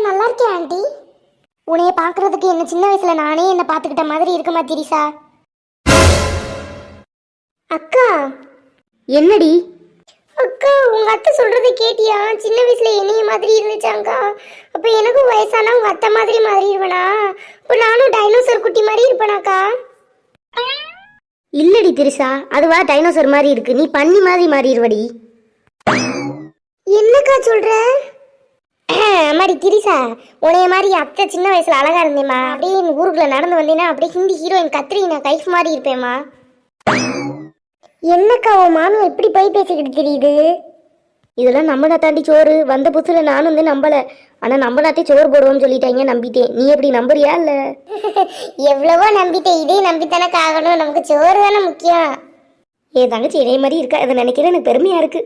நல்லா இருக்கேன் ஆண்டி. உன்னைய பார்க்கறதுக்கு என்ன சின்ன வயசுல நானே என்ன பார்த்துக்கிட்ட மாதிரி இருக்குமா திரிசா? அக்கா. என்னடி? அக்கா உங்க அத்தை சொல்றதை கேட்டியா? சின்ன வயசுல என்னைய மாதிரி இருந்துச்சாங்கா. அப்ப எனக்கும் வயசானா உங்க அத்தை மாதிரி மாறிடுவேனா? அப்ப நானும் டைனோசர் குட்டி மாதிரி இருப்பேனாக்கா? இல்லடி திரிசா, அதுவா டைனோசர் மாதிரி இருக்கு, நீ பன்னி மாதிரி மாறிடுவடி. என்னக்கா சொல்ற? மாதிரி திரிசா, உனைய மாதிரி அத்தை சின்ன வயசுல அழகா இருந்தேம்மா. அப்படியே ஊருக்குள்ள நடந்து வந்தேன்னா அப்படியே ஹிந்தி ஹீரோயின் கத்ரீனா கைஃப் மாதிரி இருப்பேம்மா. என்னக்கா உன் மாமி எப்படி போய் பேசிக்கிட்டு தெரியுது? இதெல்லாம் நம்பனா தாண்டி சோறு. வந்த புதுசுல நானும் வந்து நம்பல, ஆனா நம்பலாத்தே சோறு போடுவோம்னு சொல்லிட்டாங்க, நம்பிட்டேன். நீ எப்படி நம்புறியா இல்ல? எவ்வளவோ நம்பிட்டேன், இதே நம்பித்தானே ஆகணும். நமக்கு சோறு தானே முக்கியம். என் தங்கச்சி இதே மாதிரி இருக்கா, அதை நினைக்கிறேன் எனக்கு பெருமையா இருக்கு.